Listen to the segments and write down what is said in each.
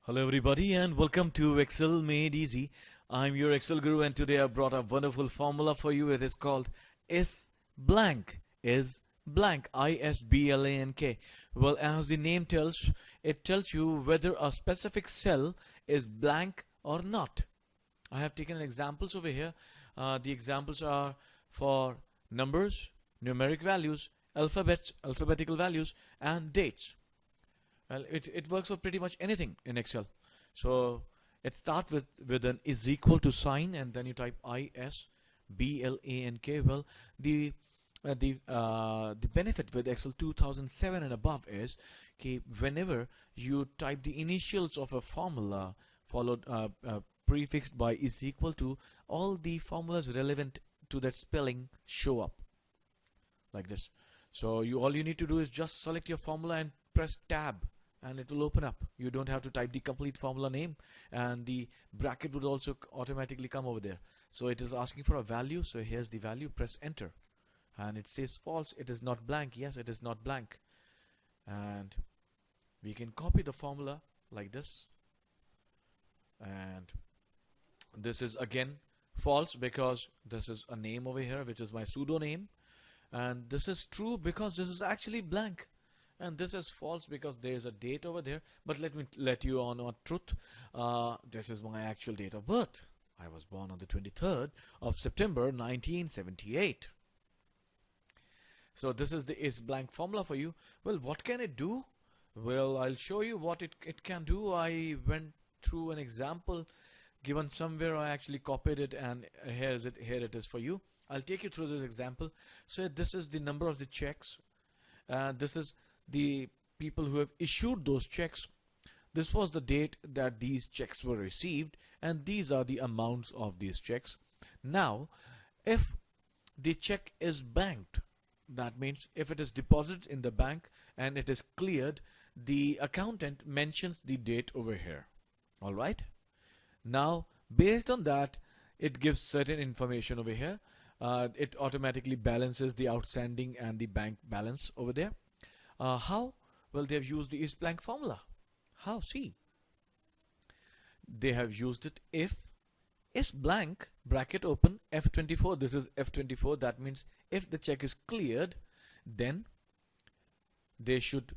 Hello everybody and welcome to Excel Made Easy. I'm your Excel guru and today I brought a wonderful formula for you. It is called is blank. ISBLANK. Well, as the name tells, it tells you whether a specific cell is blank or not. I have taken examples over here. The examples are for numbers, numeric values, alphabetical values, and dates. Well, it works for pretty much anything in Excel. So it starts with an is equal to sign, and then you type ISBLANK. Well, the benefit with Excel 2007 and above is that whenever you type the initials of a formula followed prefixed by is equal to, all the formulas relevant to that spelling show up like this. So all you need to do is just select your formula and press tab and it will open up. You don't have to type the complete formula name, and the bracket would also automatically come over there. So it is asking for a value, so here's the value, press enter, and it says false, it is not blank. Yes, it is not blank. And we can copy the formula like this, and this is again false because this is a name over here which is my pseudo name, and this is true because this is actually blank. And this is false because there is a date over there. But let me let you on a truth. This is my actual date of birth. I was born on the 23rd of September 1978. So this is the is blank formula for you. Well, what can it do? Well, I'll show you what it can do. I went through an example given somewhere. I actually copied it, and here it is for you. I'll take you through this example. So this is the number of the checks. This is the people who have issued those checks. This was the date that these checks were received, and these are the amounts of these checks. Now, if the check is banked, that means if it is deposited in the bank and it is cleared, the accountant mentions the date over here. Alright? Now, based on that, it gives certain information over here. It automatically balances the outstanding and the bank balance over there. How? Well, they have used the ISBLANK formula. How? See, they have used it if is blank, bracket open, F24. This is F24. That means if the check is cleared, then they should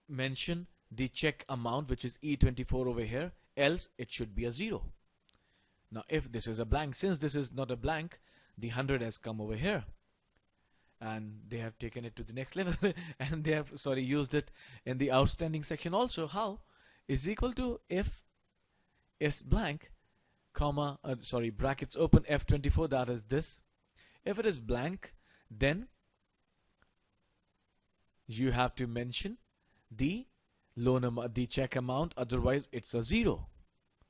mention the check amount, which is E24 over here, else it should be a 0. Now, if this is a blank, since this is not a blank, the 100 has come over here. And they have taken it to the next level and they have used it in the outstanding section also. How? Is equal to if is blank, comma, brackets open, F24, that is this. If it is blank, then you have to mention the the check amount, otherwise it's a 0.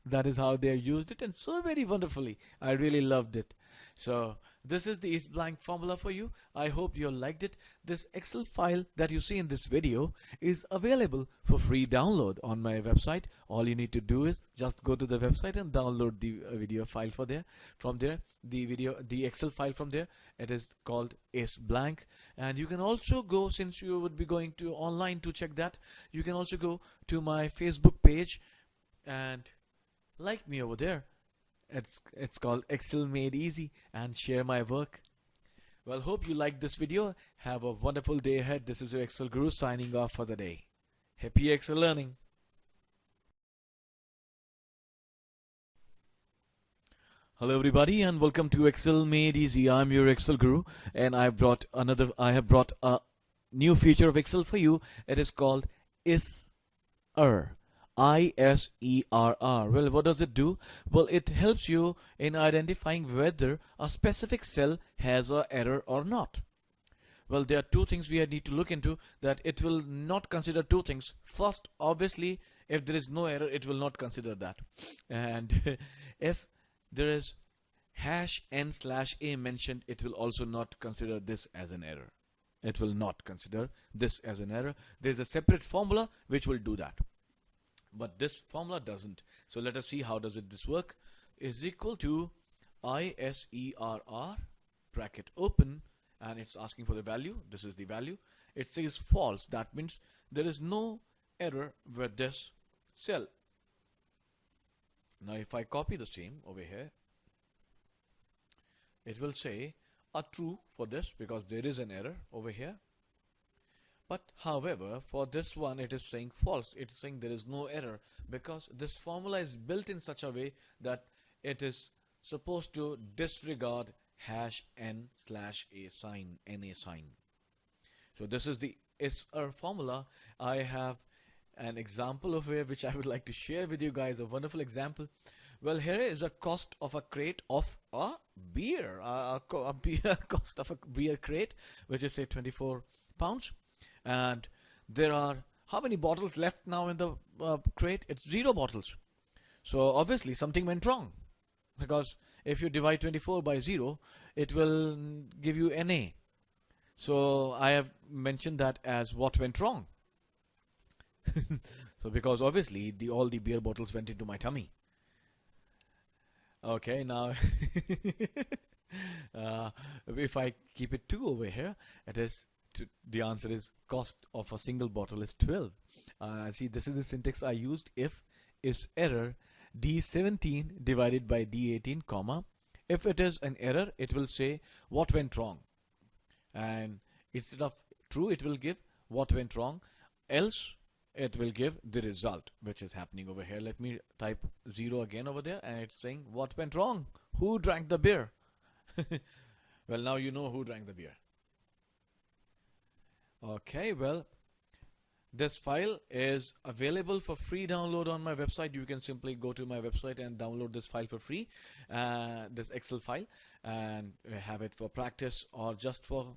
That is how they have used it, and so very wonderfully. I really loved it. So this is the ISBLANK formula for you. I hope you liked it. This Excel file that you see in this video is available for free download on my website. All you need to do is just go to the website and download the video file from there. The Excel file from there. It is called ISBLANK, and you can also go, since you would be going to online to check that, you can also go to my Facebook page and like me over there. It's called Excel Made Easy, and share my work. Well, hope you liked this video. Have a wonderful day ahead. This is your Excel Guru signing off for the day. Happy Excel learning. Hello everybody and welcome to Excel Made Easy. I'm your Excel Guru, and I have brought a new feature of Excel for you. It is called ISERR. ISERR. Well, what does it do? Well, it helps you in identifying whether a specific cell has an error or not. Well, there are two things we need to look into. That it will not consider two things. First, obviously, if there is no error, it will not consider that. And if there is #n/a mentioned, it will also not consider this as an error. It will not consider this as an error. There is a separate formula which will do that. But this formula doesn't. So let us see how does this work. Is equal to ISERR, bracket open, and it's asking for the value. This is the value. It says false. That means there is no error with this cell. Now if I copy the same over here, it will say a true for this because there is an error over here. But however, for this one it is saying false. It is saying there is no error because this formula is built in such a way that it is supposed to disregard #n/a sign, NA sign. So this is the ISERR formula. I have an example of it which I would like to share with you guys, a wonderful example. Well, here is a cost of a crate of a beer, cost of a beer crate, which is say 24 pounds. And there are how many bottles left now in the crate? It's 0 bottles. So obviously something went wrong, because if you divide 24 by 0, it will give you NA. So I have mentioned that as what went wrong. So because obviously all the beer bottles went into my tummy. Okay, now if I keep it 2 over here, it is the answer is cost of a single bottle is 12. See, this is the syntax I used. If is error D17 divided by D18, comma. If it is an error, it will say what went wrong, and instead of true it will give what went wrong, else it will give the result which is happening over here. Let me type 0 again over there, and it's saying what went wrong, who drank the beer. Well, now you know who drank the beer. Okay, well, this file is available for free download on my website. You can simply go to my website and download this file for free, this Excel file, and have it for practice or just for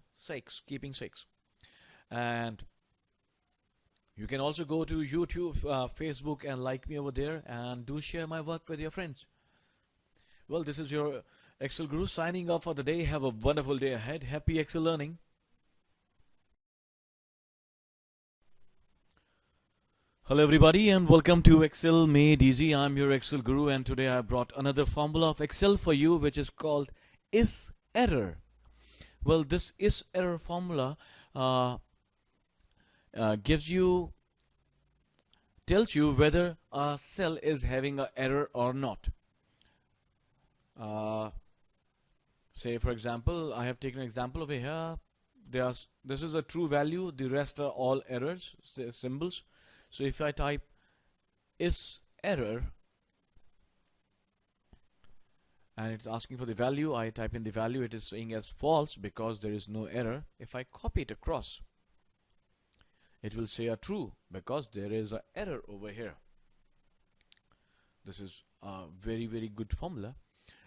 keeping sakes. And you can also go to YouTube, Facebook, and like me over there, and do share my work with your friends. Well, this is your Excel Guru signing off for the day. Have a wonderful day ahead. Happy Excel learning. Hello everybody, and welcome to Excel Made Easy. I'm your Excel Guru, and today I brought another formula of Excel for you, which is called ISERROR. Well, this ISERROR formula tells you whether a cell is having an error or not. Say for example, I have taken an example over here. This is a true value, the rest are all errors, symbols. So if I type ISERROR and it's asking for the value, I type in the value, it is saying as false because there is no error. If I copy it across, it will say a true because there is an error over here. This is a very, very good formula.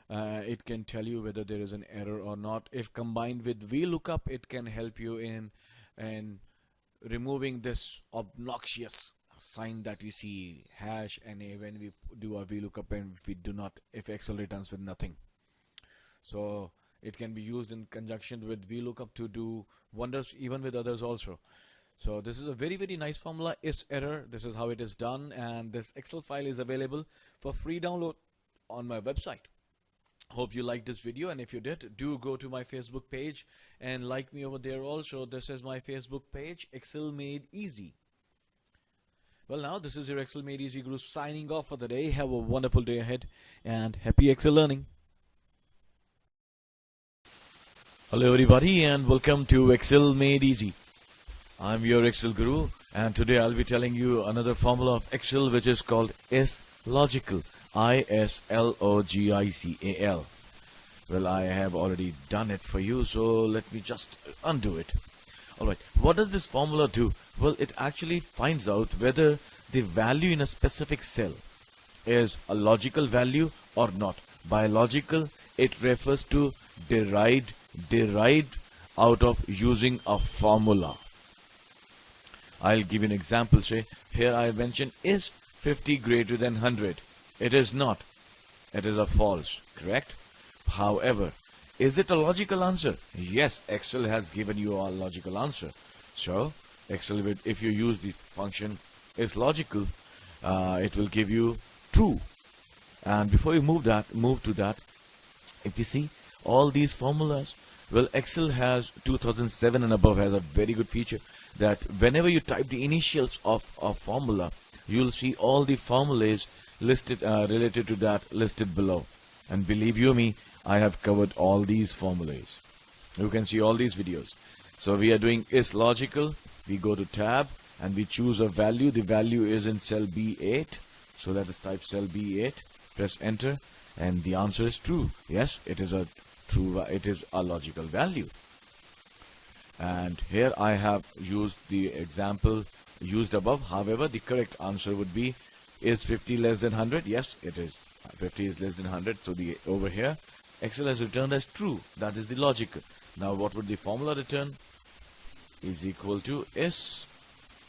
It can tell you whether there is an error or not. If combined with VLOOKUP, it can help you in removing this obnoxious sign that we see #NA when we do a VLOOKUP, and we do not, if Excel returns with nothing. So it can be used in conjunction with VLOOKUP to do wonders, even with others also. So this is a very, very nice formula, ISERROR. This is how it is done, and this Excel file is available for free download on my website. Hope you liked this video, and if you did, do go to my Facebook page and like me over there also. This is my Facebook page, Excel Made Easy. Well, now this is your Excel Made Easy Guru signing off for the day. Have a wonderful day ahead, and happy Excel learning. Hello everybody, and welcome to Excel Made Easy. I'm your Excel Guru, and today I'll be telling you another formula of Excel which is called ISLOGICAL, ISLOGICAL. Well, I have already done it for you, so let me just undo it. Alright, what does this formula do? Well, it actually finds out whether the value in a specific cell is a logical value or not. By logical, it refers to derived out of using a formula. I'll give you an example. Say here I mentioned is 50 greater than 100. It is not. It is a false, correct? However, is it a logical answer? Yes, Excel has given you a logical answer. So Excel, if you use the function ISLOGICAL, it will give you true. And before you move to that, if you see all these formulas, well, Excel has 2007 and above has a very good feature that whenever you type the initials of a formula, you'll see all the formulas listed related to that listed below. And believe you me, I have covered all these formulas. You can see all these videos. So we are doing ISLOGICAL. We go to tab and we choose a value. The value is in cell B8. So let us type cell B8. Press enter, and the answer is true. Yes, it is a true. It is a logical value. And here I have used the example used above. However, the correct answer would be, is 50 less than 100? Yes, it is. 50 is less than 100. So the over here, Excel has returned as true. That is the logic. Now what would the formula return? Is equal to is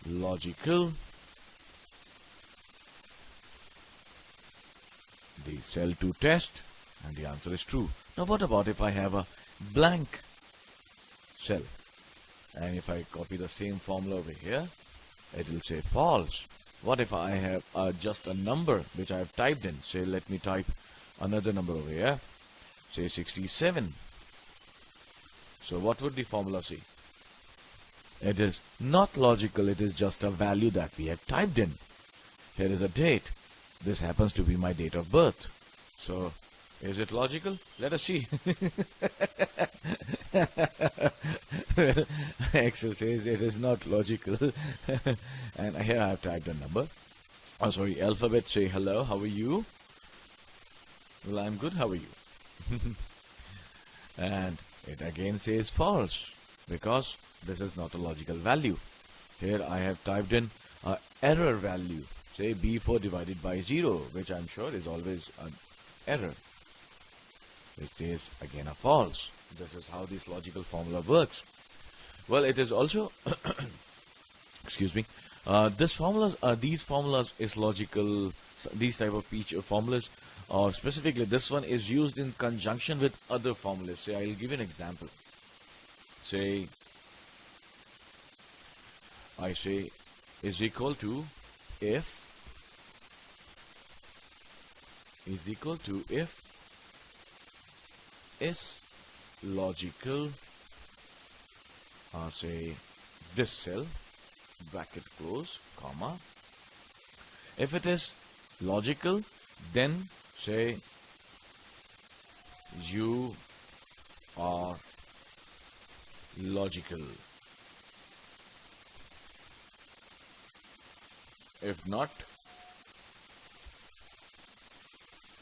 logical. The cell to test, and the answer is true. Now what about if I have a blank cell? And if I copy the same formula over here, it will say false. What if I have just a number which I have typed in? Say, let me type another number over here. Say 67. So what would the formula say? It is not logical. It is just a value that we have typed in. Here is a date. This happens to be my date of birth. So is it logical? Let us see. Excel says it is not logical. And here I have typed a number. Oh, sorry, alphabet say hello, how are you? Well, I'm good, how are you? And it again says false, because this is not a logical value. Here I have typed in an error value, say B4 divided by 0, which I'm sure is always an error. It says again a false. This is how this logical formula works. Well, it is also excuse me, these formulas is logical. These type of formulas, or specifically this one, is used in conjunction with other formulas. Say, I'll give you an example. Say, I say is equal to if is logical, say this cell, bracket close, comma. If it is logical, then say you are logical. If not,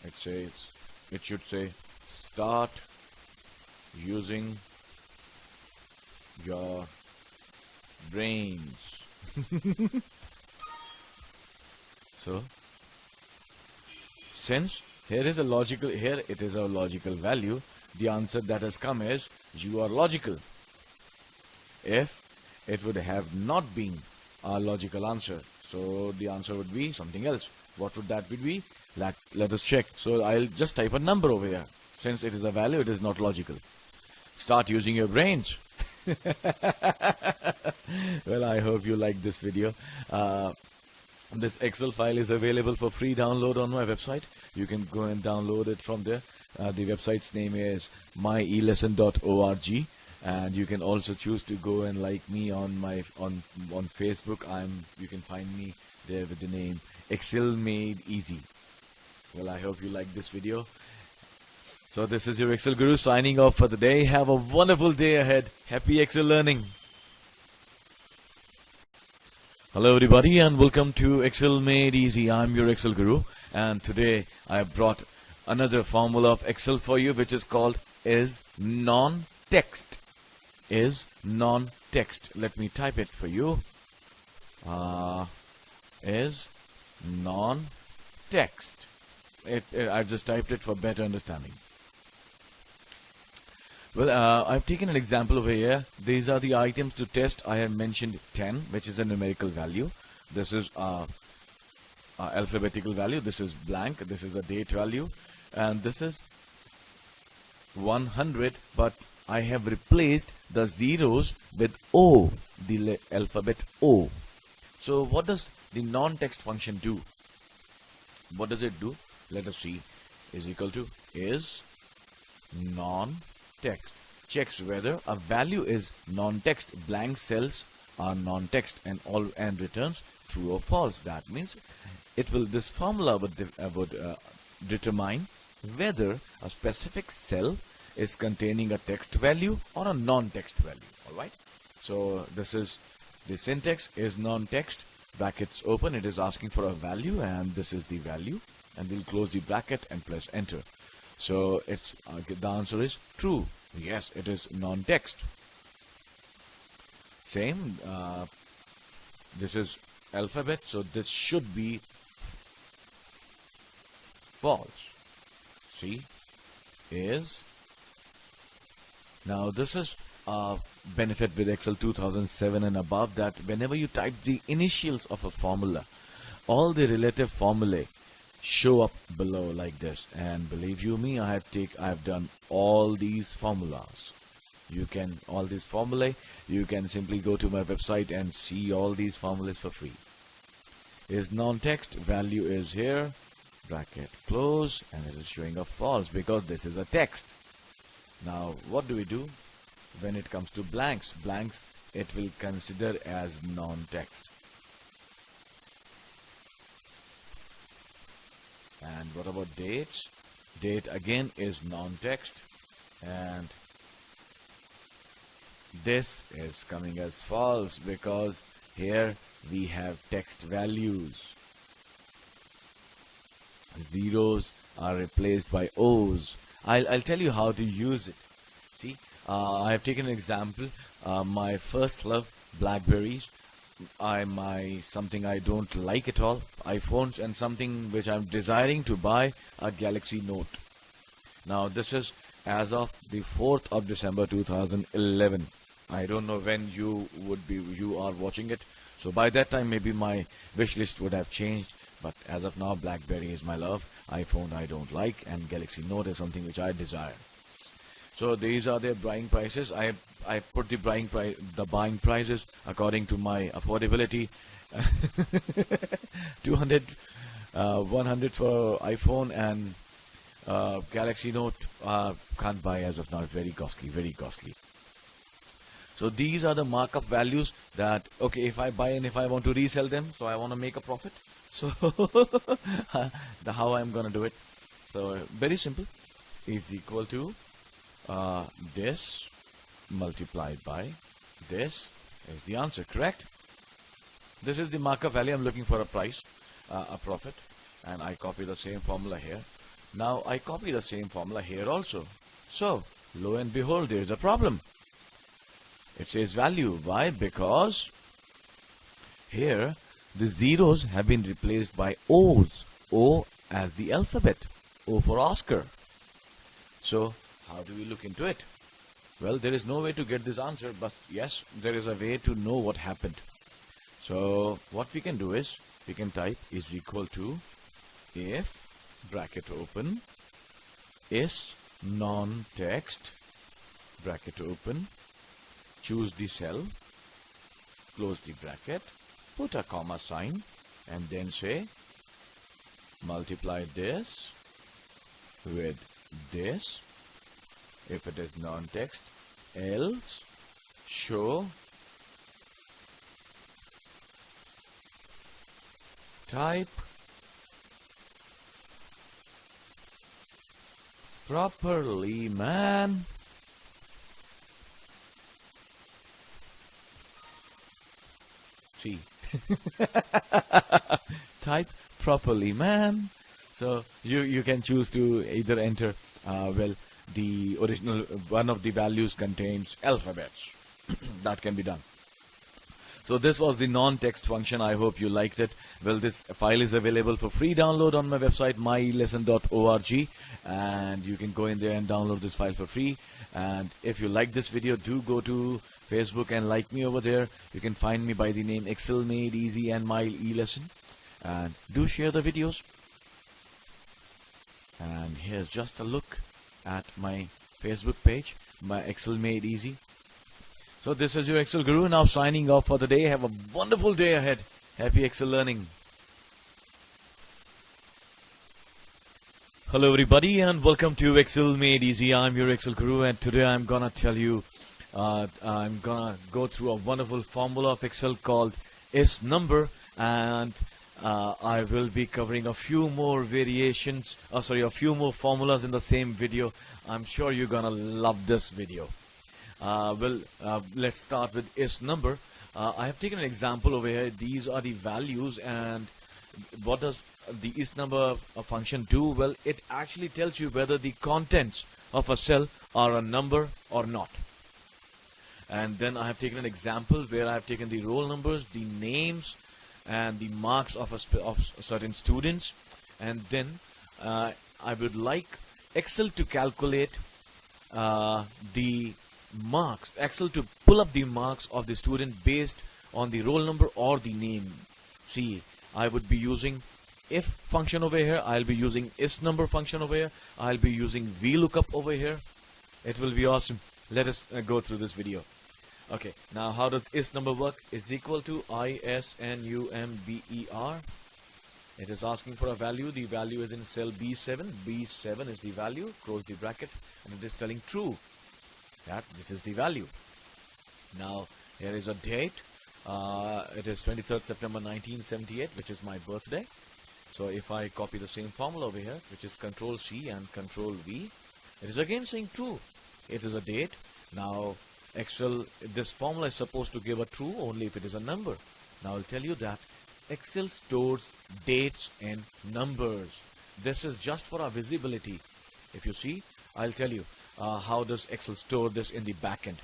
it should say start using your brains. So since here it is a logical value, the answer that has come is you are logical. If it would have not been a logical answer, so the answer would be something else. What would that be? Let us check. So I'll just type a number over here. Since it is a value, it is not logical. Start using your brains. Well, I hope you like this video. This Excel file is available for free download on my website. You can go and download it from there. The website's name is myelesson.org, and you can also choose to go and like me on Facebook. You can find me there with the name Excel Made Easy. Well, I hope you like this video. So this is your Excel Guru signing off for the day. Have a wonderful day ahead. Happy Excel learning. Hello everybody, and welcome to Excel Made Easy. I'm your Excel Guru, and today I have brought another formula of Excel for you, which is called is non-text. Is non-text. Let me type it for you. Is non-text. I've just typed it for better understanding. Well, I've taken an example over here. These are the items to test. I have mentioned 10, which is a numerical value. This is alphabetical value. This is blank. This is a date value. And this is 100, but I have replaced the zeros with O, the alphabet O. So what does the non-text function do? What does it do? Let us see. Is equal to is non-text. Checks whether a value is non-text. Blank cells are non-text and returns true or false. That means this formula would determine whether a specific cell is containing a text value or a non-text value. Alright, so the syntax is non-text, brackets open, it is asking for a value, and this is the value, and we'll close the bracket and press enter. So it's the answer is true. Yes, it is non-text. Same, this is alphabet, so this should be false. See, is. Now this is a benefit with Excel 2007 and above, that whenever you type the initials of a formula, all the relative formulae show up below like this. And believe you me, I have done all these formulas. All these formulae, you can simply go to my website and see all these formulas for free. Is non-text, value is here, bracket close, and it is showing up false because this is a text. Now what do we do when it comes to blanks? Blanks it will consider as non-text. And what about dates? Date again is non-text, and this is coming as false because here we have text values. Zeros are replaced by O's. I'll tell you how to use it. See, I have taken an example. My first love, Blackberries. Something I don't like at all, iPhones, and something which I'm desiring to buy, a Galaxy Note. Now this is as of the 4th of December 2011. I don't know when you are watching it. So by that time maybe my wish list would have changed. But as of now, BlackBerry is my love, iPhone I don't like, and Galaxy Note is something which I desire. So these are their buying prices. I put the buying prices according to my affordability. 200, 100 for iPhone, and Galaxy Note can't buy as of now. It's very costly, very costly. So these are the markup values that, okay, if I buy and if I want to resell them, so I want to make a profit. So how I'm gonna do it? So very simple, is equal to this multiplied by this is the answer, correct? This is the markup value. I'm looking for a price, a profit, and I copy the same formula here. Now I copy the same formula here also. So lo and behold, there's a problem. It says value. Why? Because here the zeros have been replaced by O's. O as the alphabet. O for Oscar. So how do we look into it? Well, there is no way to get this answer, but yes, there is a way to know what happened. So what we can do is, we can type is equal to, if, bracket open, is non-text, bracket open, choose the cell, close the bracket, put a comma sign, and then say multiply this with this if it is non-text, else show type properly, man. See, type properly, man. So you can choose to either enter well, the original one of the values contains alphabets. That can be done. So this was the non-text function. I hope you liked it. Well, this file is available for free download on my website mylesson.org, and you can go in there and download this file for free. And if you like this video, do go to Facebook and like me over there. You can find me by the name Excel Made Easy and My E-Lesson, and do share the videos. And here's just a look at my Facebook page, my Excel Made Easy. So this is your Excel Guru now signing off for the day. Have a wonderful day ahead. Happy Excel learning. Hello everybody and welcome to Excel Made Easy. I'm your Excel Guru, and today I'm gonna tell you I'm gonna go through a wonderful formula of Excel called Isnumber, and I will be covering a few more variations, a few more formulas in the same video. I'm sure you're gonna love this video. Let's start with Isnumber. I have taken an example over here. These are the values, and what does the Isnumber function do? Well, it actually tells you whether the contents of a cell are a number or not. And then I have taken an example where I have taken the roll numbers, the names, and the marks of certain students, and then I would like Excel to calculate the marks, Excel to pull up the marks of the student based on the roll number or the name. See, I would be using if function over here, I'll be using Isnumber function over here, I'll be using VLOOKUP over here. It will be awesome. Let us go through this video. Okay, now how does Isnumber work? Is equal to ISNUMBER. It is asking for a value. The value is in cell B7. B7 is the value. Close the bracket, and it is telling true that this is the value. Now here is a date. It is 23rd September 1978, which is my birthday. So if I copy the same formula over here, which is Control C and Control V, it is again saying true. It is a date. Now Excel, this formula is supposed to give a true only if it is a number. Now I'll tell you that Excel stores dates and numbers. This is just for our visibility. If you see, I'll tell you how does Excel store this in the backend.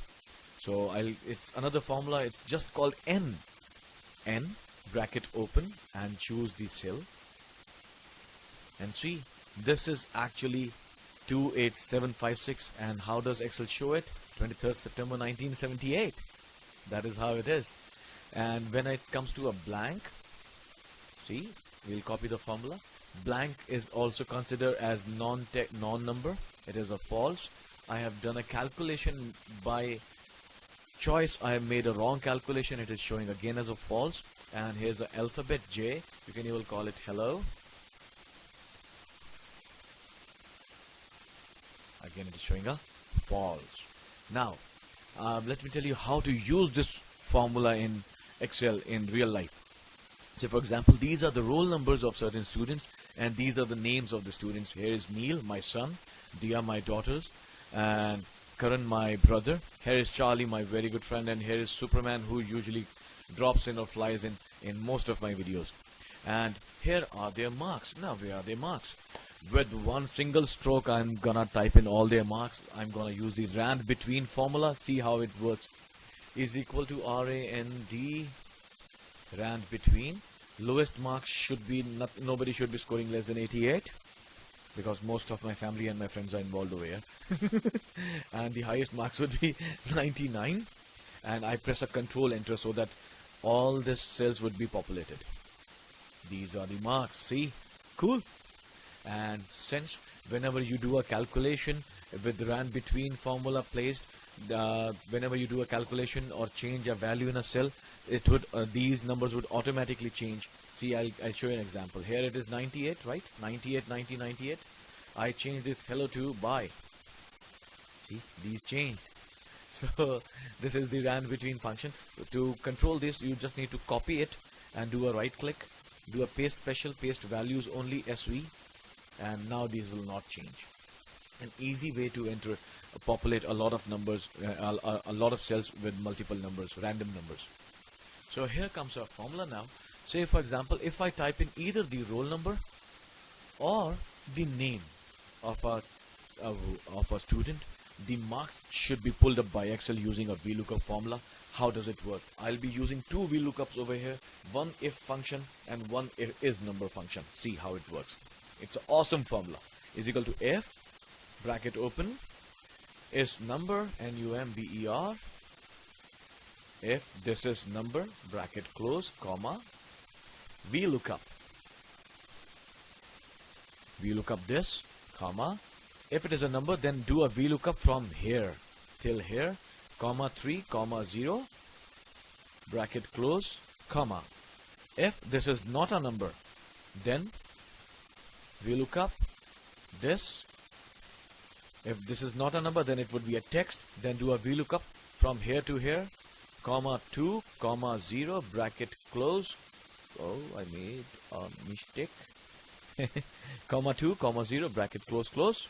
So it's another formula. It's just called N. N, bracket open, and choose the cell. And see, this is actually 28756. And how does Excel show it? 23rd September 1978. That is how it is. And when it comes to a blank, see, we'll copy the formula. Blank is also considered as non-number. It is a false. I have done a calculation by choice. I have made a wrong calculation. It is showing again as a false. And here's the alphabet J. You can even call it hello. Again, it is showing a false. Now, let me tell you how to use this formula in Excel in real life. So, for example, these are the roll numbers of certain students, and these are the names of the students. Here is Neil, my son, Dia, my daughters, and Karan, my brother. Here is Charlie, my very good friend, and here is Superman, who usually drops in or flies in most of my videos. And here are their marks. Now, where are their marks? With one single stroke, I'm gonna type in all their marks. I'm gonna use the rand between formula. See how it works. Is equal to RAND, rand between. Lowest marks should be nobody should be scoring less than 88, because most of my family and my friends are involved over here. And the highest marks would be 99. And I press a Control Enter so that all these cells would be populated. These are the marks. See, cool. And since whenever you do a calculation with the rand between formula placed, whenever you do a calculation or change a value in a cell, it would these numbers would automatically change. See, I'll show you an example. Here it is 98, right? 98, 90, 98. I change this hello to bye. See, these changed. So this is the rand between function. To control this, you just need to copy it and do a right click, do a paste special, paste values only SV. And now these will not change. An easy way to populate a lot of numbers, a lot of cells with multiple numbers, random numbers. So here comes our formula now. Say, for example, if I type in either the roll number or the name of a student, the marks should be pulled up by Excel using a VLOOKUP formula. How does it work? I'll be using two VLOOKUPs over here, one if function and one Isnumber function. See how it works. It's an awesome formula. Is equal to if, bracket open, Isnumber, NUMBER, if this is number, bracket close, comma, VLOOKUP. VLOOKUP this, comma. If it is a number, then do a VLOOKUP from here till here, comma 3, comma 0, bracket close, comma. If this is not a number, then VLOOKUP this. If this is not a number, then it would be a text. Then do a VLOOKUP from here to here, comma 2, comma 0, bracket close. Oh, I made a mistake. Comma 2, comma 0, bracket close, close.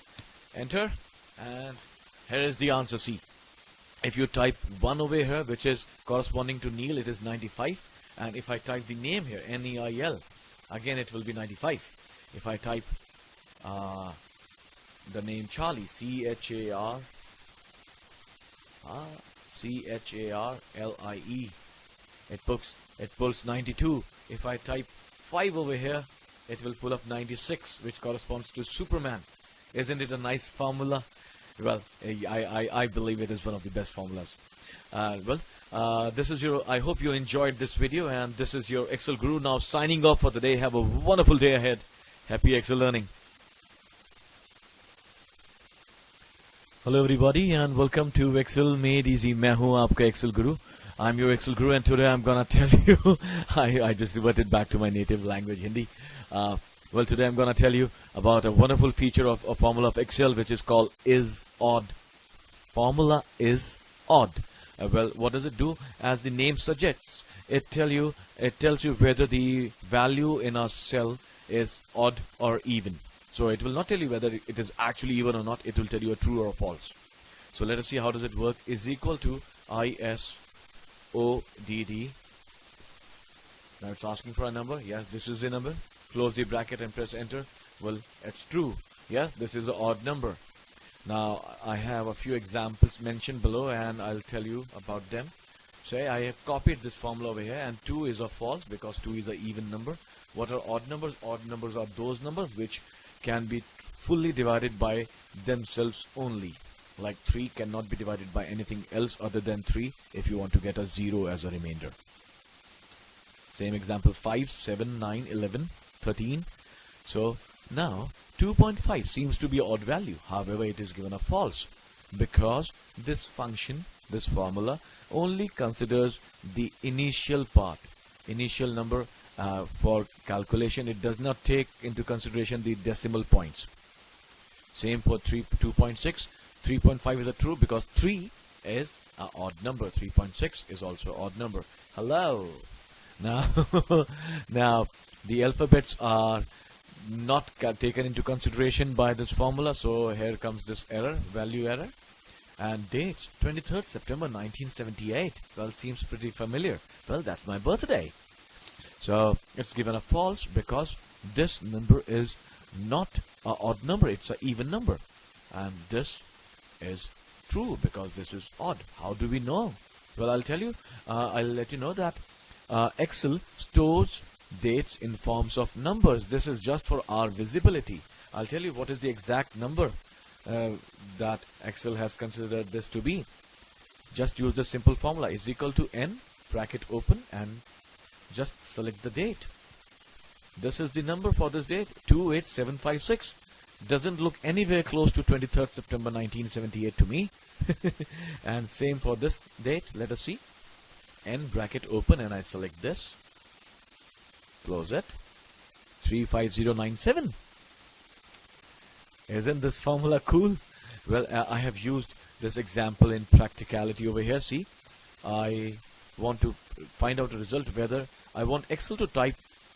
Enter. And here is the answer. See, if you type 1 over here, which is corresponding to Neil, it is 95. And if I type the name here, Neil, again it will be 95. If I type the name Charlie, Charlie, it pulls 92. If I type 5 over here, it will pull up 96, which corresponds to Superman. Isn't it a nice formula? Well, I believe it is one of the best formulas. This is your, I hope you enjoyed this video, and this is your Excel Guru now signing off for the day. Have a wonderful day ahead. Happy Excel learning. Hello everybody, and welcome to Excel Made Easy. मैं हूँ आपका Excel Guru. I'm your Excel Guru, and today I'm gonna tell you I just reverted back to my native language, Hindi. Well, today I'm gonna tell you about a wonderful feature of a formula of Excel, which is called ISOdd. Formula is odd. Well, what does it do? As the name suggests, it tells you whether the value in a cell is odd or even. So it will not tell you whether it is actually even or not. It will tell you a true or a false. So let us see how does it work. Is equal to ISODD. Now it's asking for a number. Yes, this is the number. Close the bracket and press enter. Well, it's true. Yes, this is an odd number. Now I have a few examples mentioned below, and I'll tell you about them. Say I have copied this formula over here, and 2 is a false because 2 is an even number. What are odd numbers? Odd numbers are those numbers which can be fully divided by themselves only. Like 3 cannot be divided by anything else other than 3 if you want to get a 0 as a remainder. Same example, 5, 7, 9, 11, 13. So now 2.5 seems to be an odd value. However, it is given a false because this function, this formula, only considers the initial part, initial number for calculation. It does not take into consideration the decimal points. Same for 2.6. 3.5 is a true because 3 is an odd number. 3.6 is also an odd number. Hello. Now, now the alphabets are not taken into consideration by this formula. So here comes this error, value error. And date 23rd September 1978. Well, seems pretty familiar. Well, that's my birthday. So it's given a false because this number is not an odd number, it's an even number. And this is true because this is odd. How do we know? Well, I'll tell you, I'll let you know that Excel stores dates in forms of numbers. This is just for our visibility. I'll tell you what is the exact number that Excel has considered this to be. Just use the simple formula. Is equal to n, bracket open, and just select the date. This is the number for this date, 28756. Doesn't look anywhere close to 23rd September 1978 to me. And same for this date. Let us see. N, bracket open, and I select this. Close it. 35097. Isn't this formula cool? Well, I have used this example in practicality over here. See, I want to find out a result whether I want Excel to type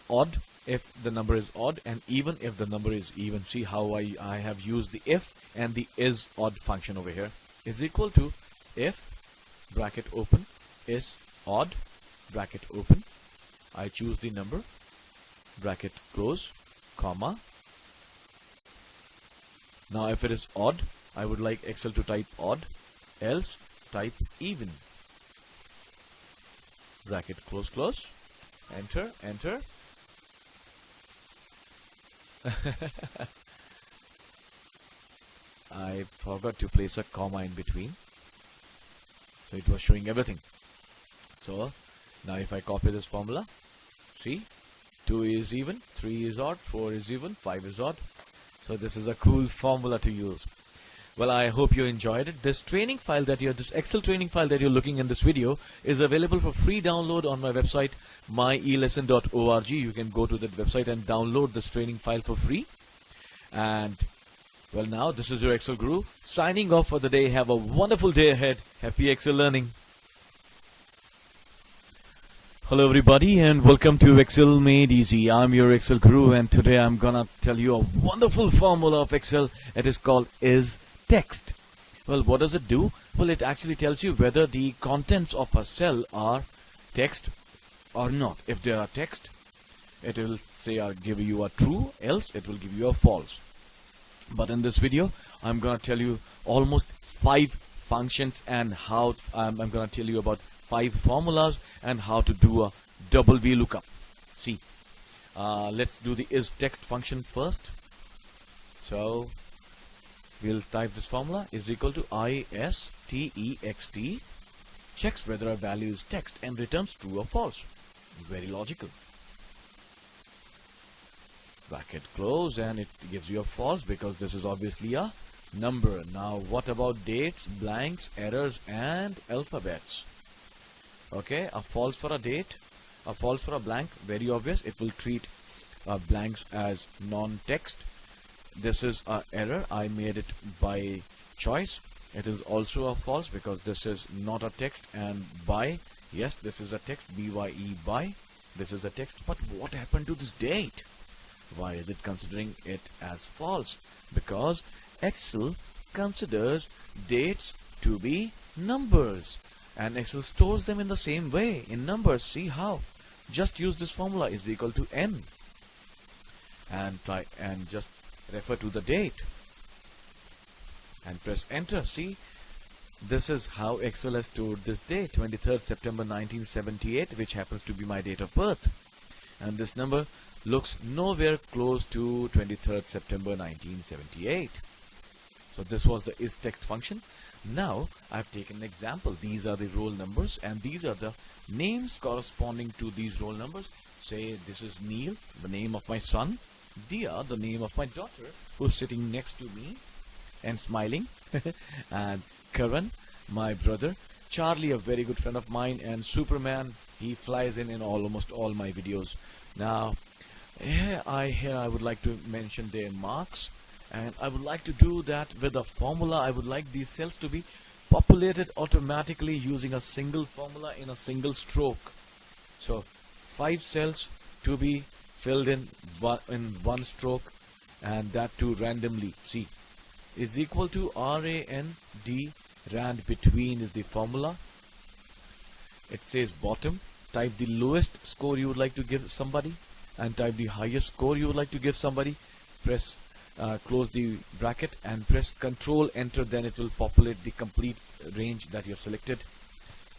odd if the number is odd and even if the number is even. See how I have used the if and the is odd function over here. Is equal to if, bracket open, is odd, bracket open. I choose the number, bracket close, comma. Now if it is odd, I would like Excel to type odd, else type even. Bracket close, close. Enter, enter. I forgot to place a comma in between, so it was showing everything. So now if I copy this formula, see, 2 is even, 3 is odd, 4 is even, 5 is odd. So this is a cool formula to use. Well, I hope you enjoyed it. This training file that this Excel training file that you're looking in this video is available for free download on my website, myelesson.org. You can go to that website and download this training file for free. And Well, now this is your Excel Guru signing off for the day. Have a wonderful day ahead. Happy Excel learning. Hello everybody and welcome to Excel Made Easy. I'm your Excel Guru and today I'm gonna tell you a wonderful formula of Excel. It is called Istext. Well, what does it do? Well, it actually tells you whether the contents of a cell are text or not. If they are text, it will say or give you a true, else it will give you a false. But in this video I'm gonna tell you almost 5 functions and how I'm gonna tell you about 5 formulas and how to do a double VLOOKUP. See, let's do the Istext function first. So we'll type this formula is equal to ISTEXT, checks whether a value is text and returns true or false. Very logical. Bracket close, and it gives you a false because this is obviously a number. Now what about dates, blanks, errors and alphabets? Okay, a false for a date, a false for a blank, very obvious. It will treat blanks as non-text. This is an error, I made it by choice. It is also a false because this is not a text. And by, yes, this is a text, BYE, by, this is a text. But what happened to this date? Why is it considering it as false? Because Excel considers dates to be numbers and Excel stores them in the same way in numbers. See how? Just use this formula is equal to n and type and just refer to the date and press enter. See, this is how Excel has stored this date, 23rd September 1978, which happens to be my date of birth, and this number looks nowhere close to 23rd September 1978. So this was the Istext function. Now I've taken an example. These are the roll numbers and these are the names corresponding to these roll numbers. Say this is Neil, the name of my son, Dia, the name of my daughter who's sitting next to me and smiling, and Karan, my brother, Charlie, a very good friend of mine, and Superman, he flies in almost all my videos. Now here I would like to mention their marks, and I would like to do that with a formula. I would like these cells to be populated automatically using a single formula in a single stroke. So 5 cells to be filled in one stroke, and that too randomly. See, is equal to RAND, rand between is the formula. It says bottom, type the lowest score you would like to give somebody and type the highest score you would like to give somebody. Press close the bracket and press Control Enter, then it will populate the complete range that you have selected.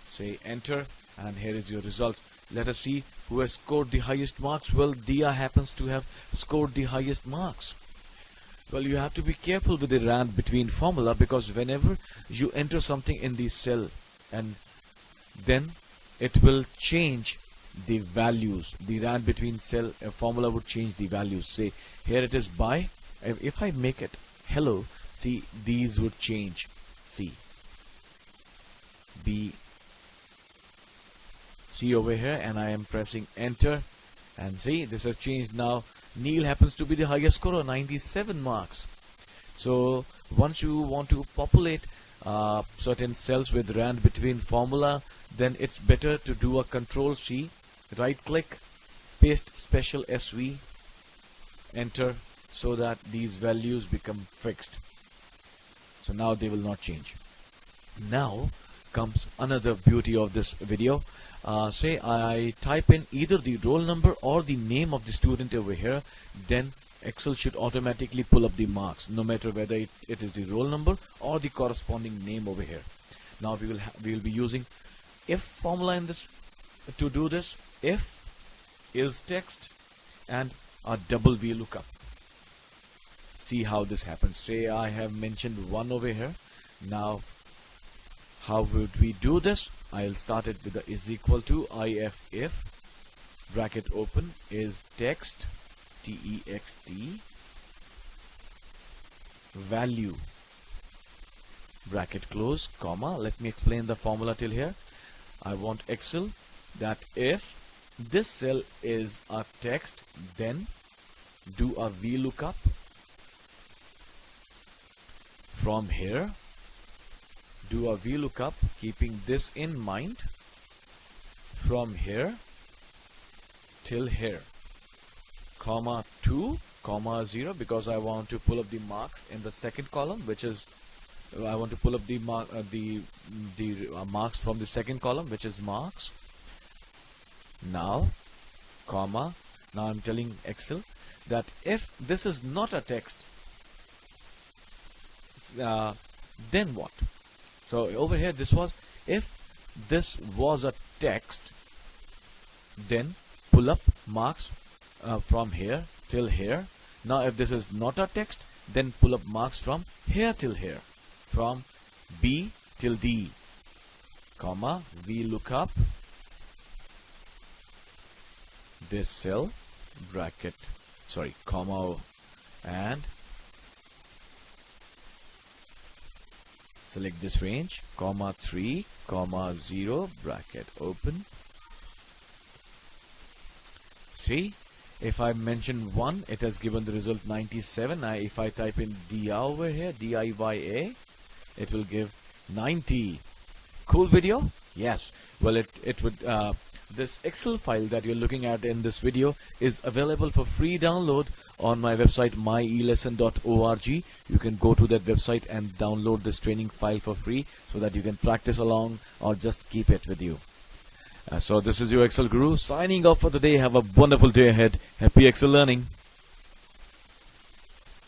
Say enter, and here is your results. Let us see who has scored the highest marks. Well, Dia happens to have scored the highest marks. Well, you have to be careful with the rand between formula, because whenever you enter something in the cell and then it will change the values. The rand between cell formula would change the values. Say here it is by. If I make it hello, see, these would change. See, B, see over here, and I am pressing enter, and see, this has changed. Now Neil happens to be the highest scorer, 97 marks. So once you want to populate certain cells with rand between formula, then it's better to do a Control C, right click, paste special SV, enter, so that these values become fixed. So now they will not change. Now comes another beauty of this video. Say I type in either the roll number or the name of the student over here, then Excel should automatically pull up the marks, no matter whether it is the roll number or the corresponding name over here. Now we will be using if formula in this to do this. If is text and a double VLOOKUP. See how this happens. Say I have mentioned 1 over here. Now how would we do this? I'll start it with the is equal to if bracket open is text text value bracket close comma. Let me explain the formula till here. I want Excel that if this cell is a text, then do a VLOOKUP from here, do a VLOOKUP keeping this in mind, from here till here, comma 2, comma 0, because I want to pull up the marks in the second column, which is I want to pull up the marks from the second column, which is marks. Now, comma, now I'm telling Excel that if this is not a text, then what? So over here this was, if this was a text, then pull up marks from here till here. Now if this is not a text, then pull up marks from here till here, from B till D, comma, VLOOKUP this cell, bracket, sorry, comma, and select this range, comma 3, comma 0, bracket open. See, if I mention 1, it has given the result 97. Now if I type in DIA over here, DIYA, it will give 90. Cool video? Yes. Well, it would this Excel file that you're looking at in this video is available for free download on my website myelesson.org. You can go to that website and download this training file for free so that you can practice along or just keep it with you. So this is your Excel Guru signing off for the day. Have a wonderful day ahead. Happy Excel learning.